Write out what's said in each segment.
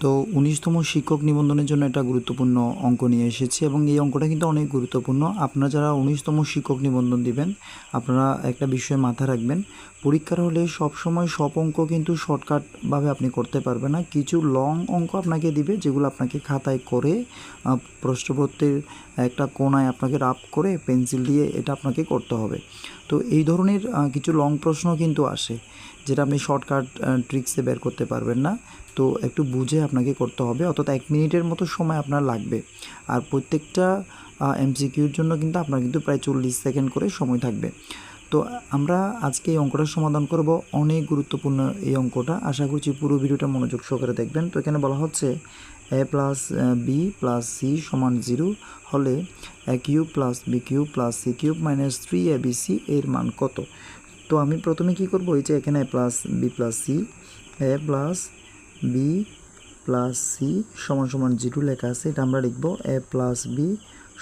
তো ১৯তম শিক্ষক নিবন্ধনের জন্য একটা গুরুত্বপূর্ণ অঙ্ক নিয়ে এসেছি এবং এই অঙ্কটা কিন্তু অনেক গুরুত্বপূর্ণ। আপনারা যারা ১৯তম শিক্ষক নিবন্ধন দিবেন, আপনারা একটা বিষয় মাথায় রাখবেন, পরীক্ষার হলে সবসময় সব অঙ্ক কিন্তু শর্টকাটভাবে আপনি করতে পারবেন না। কিছু লং অঙ্ক আপনাকে দিবে, যেগুলো আপনাকে খাতায় করে প্রশ্নপত্রের একটা কোণায় আপনাকে রাফ করে পেন্সিল দিয়ে এটা আপনাকে করতে হবে। তো এই ধরনের কিছু লং প্রশ্ন কিন্তু আসে, যেটা আপনি শর্টকাট ট্রিক্সে বের করতে পারবেন না। তো একটু বুঝে আপনাকে করতে হবে, অর্থাৎ 1 মিনিটের মতো সময় আপনার লাগবে। আর প্রত্যেকটা এমসিকিউর জন্য কিন্তু আপনার কিন্তু প্রায় 40 সেকেন্ড করে সময় থাকবে। তো আমরা আজকে এই অঙ্কটার সমাধান করব। অনেক গুরুত্বপূর্ণ এই অঙ্কটা, আশা করছি পুরো ভিডিওটা মনোযোগ সহকারে দেখবেন। তো এখানে বলা হচ্ছে a plus B plus C সমান 0 হলে a cube plus B cube plus C cube minus 3abc এর মান কত। তো আমি প্রথমে কি করব, এই যে এখানে a plus B plus C, a plus B plus C সমান সমান 0 লেখা আছে, এটা আমরা লিখব a প্লাস বি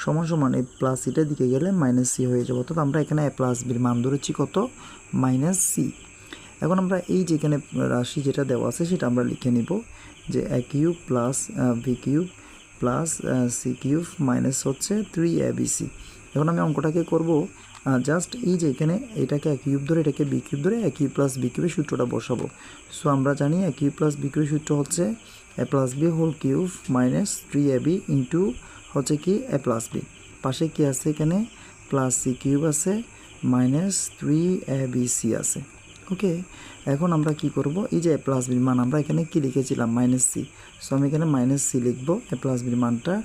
সমান সমান এই প্লাস সিটার দিকে গেলে মাইনাস সি হয়ে যাবে। অর্থাৎ আমরা এখানে a প্লাস বির মান ধরেছি কত, মাইনাস সি। এখন আমরা এই যে এখানে রাশি যেটা দেওয়া আছে সেটা আমরা লিখে নিব যে a cube plus B cube plus C cube minus হচ্ছে 3abc। এখন আমি অঙ্কটাকে করব জাস্ট এই যে এখানে এটাকে a কিউব ধরে এটাকে বি কিউব ধরে a কিউব প্লাস বি কিউবের সূত্রটা বসাবো। সো আমরা জানি a কিউব প্লাস বি কিউবের সূত্র হচ্ছে a plus B whole cube minus 3ab into হচ্ছে কি a প্লাস বি, পাশে কি আছে এখানে প্লাস সি কিউব আছে মাইনাস 3abc আছে। ওকে, এখন আমরা কি করব, এই যে a প্লাস বির মান আমরা এখানে কি লিখেছিলাম মাইনাস সি, সো আমি এখানে মাইনাস সি লিখবো। a প্লাস বির মানটা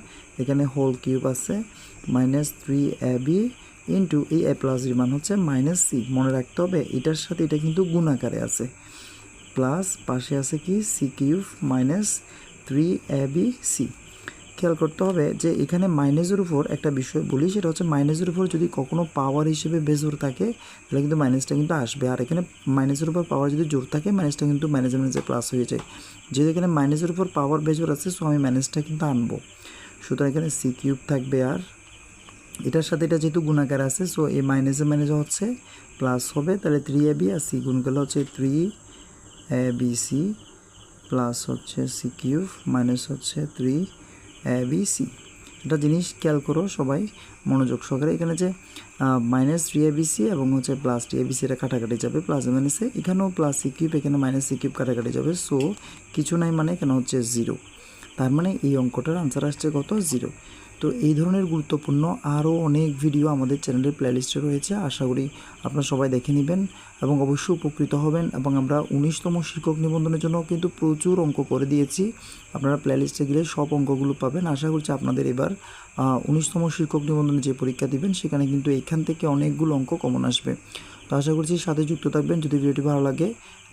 এখানে হোল কিউব আছে মাইনাস 3ab ইন্টু এই a প্লাস বির মান হচ্ছে মাইনাস সি। মনে রাখতে হবে এটার সাথে এটা কিন্তু গুণ আকারে আছে, প্লাস পাশে আছে কি সি কিউব মাইনাস 3abc। খেয়াল করতে হবে যে এখানে মাইনাসের উপর একটা বিষয় বলি, সেটা হচ্ছে মাইনাসের উপর যদি কখনো পাওয়ার হিসেবে বেজোর থাকে তাহলে কিন্তু মাইনাসটা কিন্তু আসবে, আর এখানে মাইনাসের উপর পাওয়ার যদি জোর থাকে মাইনাসটা কিন্তু মাইনাসে মাইনাসে প্লাস হয়ে যায়। যেহেতু এখানে মাইনাসের উপর পাওয়ার বেজোর আছে, সো আমি মাইনাসটা কিন্তু আনবো। সুতরাং এখানে সি কিউব থাকবে, আর এটার সাথে এটা যেহেতু গুণাকার আছে, সো এই মাইনাসে মাইনাসে হচ্ছে প্লাস হবে, তাহলে 3ab আর সি গুণ করলে হচ্ছে 3abc প্লাস হচ্ছে সি কিউব মাইনাস হচ্ছে 3abc। একটা জিনিস খেয়াল করো সবাই মনোযোগ সহকারে, এখানে যে মাইনাস 3abc এবং হচ্ছে প্লাস 3abc এটা কাটাকাটি যাবে, প্লাস মাইনাসে এখানেও প্লাস সি কিউব এখানে মাইনাস সি কিউব কাটাকাটি যাবে, সো কিছু নাই মানে এখানে হচ্ছে 0। তার মানে এই অঙ্কটার আনসার আসছে কত, 0। তো এই ধরনের গুরুত্বপূর্ণ আরও অনেক ভিডিও আমাদের চ্যানেলের প্লেলিস্টে রয়েছে, আশা করি আপনারা সবাই দেখে নেবেন এবং অবশ্যই উপকৃত হবেন। এবং আমরা ১৯তম শিক্ষক নিবন্ধনের জন্য কিন্তু প্রচুর অঙ্ক করে দিয়েছি, আপনারা প্লেলিস্টে গেলে সব অঙ্কগুলো পাবেন। আশা করছি আপনাদের এবার ১৯তম শিক্ষক নিবন্ধনে যে পরীক্ষা দিবেন সেখানে কিন্তু এখান থেকে অনেকগুলো অঙ্ক কমন আসবে। তো আশা করছি সাথে যুক্ত থাকবেন। যদি ভিডিওটি ভালো লাগে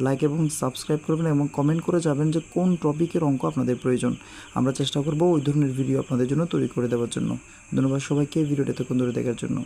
লাইক এবং সাবস্ক্রাইব করবেন এবং কমেন্ট করে যাবেন যে কোন টপিকের অঙ্ক আপনাদের প্রয়োজন, আমরা চেষ্টা করব ওই ধরনের ভিডিও আপনাদের জন্য তৈরি করে দেওয়ার জন্য। ধন্যবাদ সবাইকে ভিডিওটি এতক্ষণ ধরে দেখার জন্য।